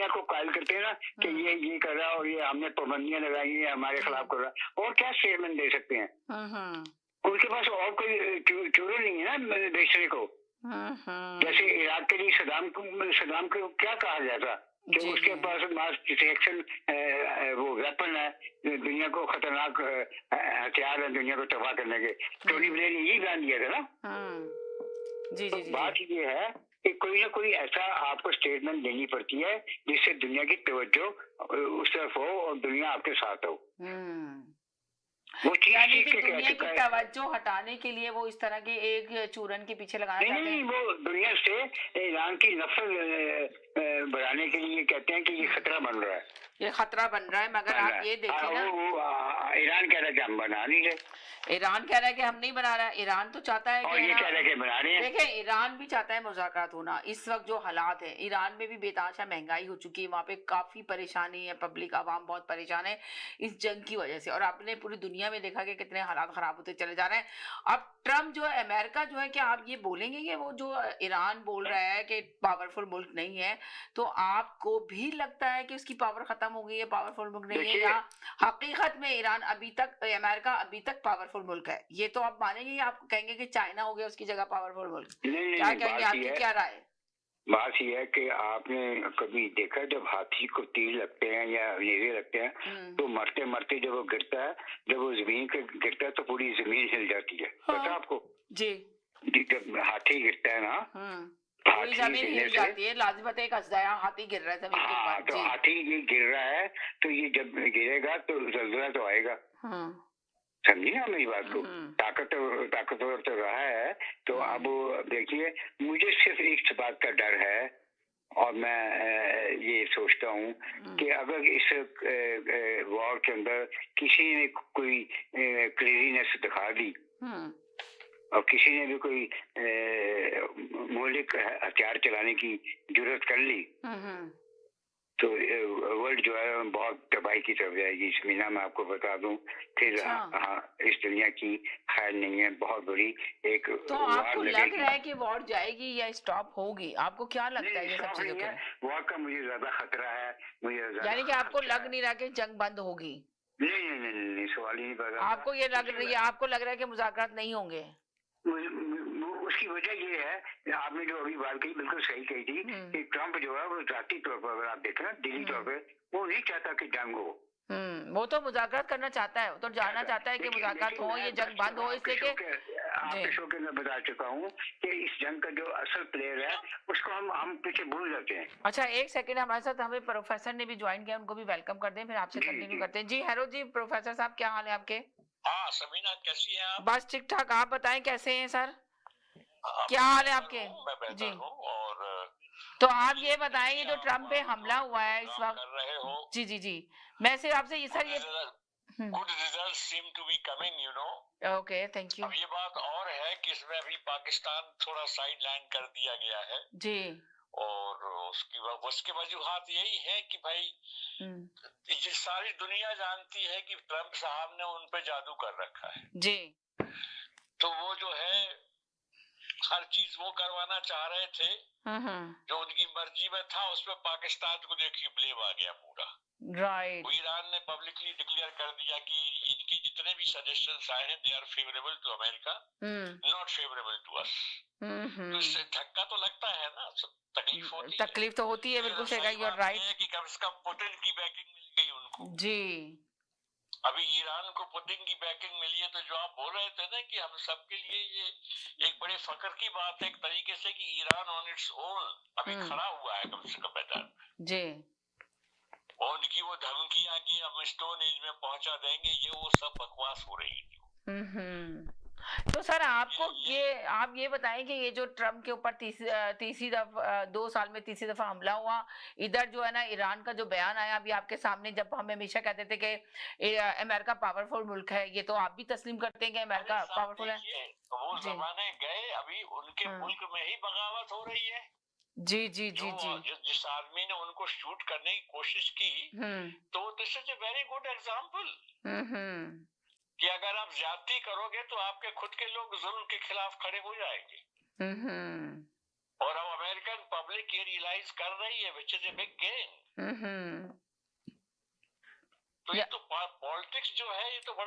दुनिया को कायल करते हैं ना कि ये कर रहा है और ये हमने पाबंदियां लगाई है, हमारे खिलाफ कर रहा है, और क्या स्टेटमेंट दे सकते हैं? उनके पास और कोई चूरन नहीं है ना बेचने को। जैसे इराक के लिए सदाम को क्या कहा जाता कि उसके पास मास डिटेक्शन वो वेपन है, दुनिया को खतरनाक हथियार है दुनिया को तबाह करने के। टोनी ब्लेयर ने यही बयान दिया था ना। जी तो जी बात ये है कि कोई ना कोई ऐसा आपको स्टेटमेंट देनी पड़ती है जिससे दुनिया की तवज्जो उस तरफ हो और दुनिया आपके साथ हो। वो यानी कि दुनिया की तवज्जो हटाने के लिए वो इस तरह के एक चूरन के पीछे लगाना चाहते हैं। नहीं, वो दुनिया से ईरान की नफरत बढ़ाने के लिए कहते हैं कि ये खतरा बन रहा है, ये खतरा बन रहा है। मगर आप ये देखिए ना, ईरान कह रहा है कि हम बना नहीं रहे, ईरान कह रहा है कि हम नहीं बना रहा है, ईरान तो चाहता है कि ये कह रहा है कि बना रहे हैं। देखें, ईरान भी चाहता है मुज़ाकरात होना। इस वक्त जो हालात है, ईरान में भी बेतहाशा महंगाई हो चुकी है, वहाँ पे काफी परेशानी है, पब्लिक आवाम बहुत परेशान है इस जंग की वजह से। और आपने पूरी दुनिया में देखा कि कितने हालात खराब होते चले जा रहे हैं। अब ट्रम्प जो है, अमेरिका जो है, क्या आप ये बोलेंगे कि वो जो ईरान बोल रहा है कि पावरफुल मुल्क नहीं है, तो आपको भी लगता है कि उसकी पावर खत्म हो गई है, पावरफुल मुल्क नहीं है, या हकीकत में ईरान अभी तक, अमेरिका अभी तक पावरफुल मुल्क है? ये तो आप मानेंगे, आप कहेंगे कि चाइना हो गया उसकी जगह पावरफुल मुल्क? क्या कहेंगे, आपकी क्या राय? बात यह है कि आपने कभी देखा जब हाथी को तीर लगते हैं या नेज़े लगते हैं तो मरते मरते जब वो गिरता है, जब वो जमीन पे गिरता है तो पूरी जमीन हिल जाती है। पता आपको? जी, जब हाथी गिरता है ना, पूरी जमीन हिल जाती है। लाजमत एक हाथी गिर रहा है जमीन के ऊपर। तो हाथी ये गिर रहा है तो ये जब गिरेगा तो जल्जला तो आएगा। समझी ना मेरी बात को? ताकतवर तो रहा है। तो अब देखिए, मुझे सिर्फ एक बात का डर है और मैं ये सोचता हूँ कि अगर इस वॉर के अंदर किसी ने कोई क्रेजीनेस दिखा दी और किसी ने भी कोई मौलिक हथियार चलाने की जुर्रत कर ली तो वर्ल्ड जो है बहुत तबाही की तरफ जाएगी। इस महीना में आपको बता दूं, फिर इस दुनिया की खैर नहीं है, बहुत बड़ी एक। तो आपको लग रहा है कि वॉर जाएगी या स्टॉप होगी? आपको क्या लगता है ये सब चीजों के? वॉर का मुझे ज्यादा खतरा है, यानी कि आपको लग नहीं रहा कि जंग बंद होगी? नहीं, सवाल ही नहीं पैदा। आपको ये लग रही है, आपको लग रहा है कि मुज़ाकरात नहीं होंगे? उसकी वजह ये है, आपने जो अभी बात कही बिल्कुल सही कही थी कि ट्रम्प जो है वो जाती तौर पर, अगर आप देखें ना दिली तौर पे, वो नहीं चाहता कि जंग हो। वो तो मुज़ाकरात करना चाहता है, वो तो जानना चाहता है कि मुज़ाकरात हो, ये जंग बंद हो, इसलिए कि आपके शो के मैं बता चुका हूँ कि इस जंग का जो असल प्लेयर है उसको हम पीछे भूल जाते हैं। अच्छा, एक सेकंड, हमारे साथ हमें प्रोफेसर ने भी ज्वाइन किया, उनको भी वेलकम कर दें, फिर आपसे कंटिन्यू करते हैं। जी हेलो जी प्रोफेसर साहब, क्या हाल है आपके? हाँ सबीना, कैसी हैं आप? बस ठीक ठाक, आप बताएं कैसे हैं सर? क्या हाल है आपके? जी, और तो आप ये बताएं, ये जो ट्रम्प पे हमला हुआ है इस वक्त कर रहे हो। जी, मैं सिर्फ आपसे ये सर, ये good result seem to be coming, you know. Okay, thank you. अब ये बात और है कि इसमें अभी पाकिस्तान थोड़ा साइड लाइन कर दिया गया है जी, और उसके वजूहात यही है कि भाई ये सारी दुनिया जानती है कि ट्रम्प साहब ने उन पे जादू कर रखा है जी। तो वो जो है हर चीज वो करवाना चाह रहे थे जो उनकी मर्जी में था, उस पर पाकिस्तान को देखिए ब्लेम आ गया पूरा। राइट। ईरान ने पब्लिकली डिक्लेयर कर दिया कि इनकी जितने भी सजेशंस आए हैं they are favourable to America, not favourable to us. तो इससे धक्का तो लगता है ना, तकलीफ होती है। तकलीफ तो होती है, बिल्कुल सही कहा, यू आर राइट। कि कम से कम पुतिन की बैकिंग मिल गई उनको। जी, अभी ईरान को पुतिन की बैकिंग मिली है, तो जो आप बोल रहे थे ना कि हम सबके लिए ये एक बड़े फख्र की बात है एक तरीके से कि ईरान ऑन इट्स ओन अभी खड़ा हुआ है कम से कम मैदान में। जी। और उनकी वो धमकियां कि हम स्टोन एज में पहुंचा देंगे, ये वो सब बकवास हो रही थी। तो सर आपको आप ये बताएं कि ये जो ट्रम्प के ऊपर तीसरी दफा 2 साल में तीसरी दफा हमला हुआ, इधर जो है ना ईरान का जो बयान आया अभी आपके सामने, जब हम हमेशा कहते थे कि अमेरिका पावरफुल मुल्क है, ये तो आप भी तस्लीम करते हैं कि अमेरिका पावरफुल है? वो जमाने गए, अभी उनके मुल्क में ही बगावत हो रही है। जी। जिस आदमी ने उनको शूट करने की कोशिश की, तो this is a very good example कि अगर आप ज्यादती करोगे तो आपके खुद के लोग जुल्म के खिलाफ खड़े हो जाएंगे। और अब अमेरिकन पब्लिक ये रियलाइज कर रही है, which is a big gain. तो ये तो पॉलिटिक्स जो है ये तो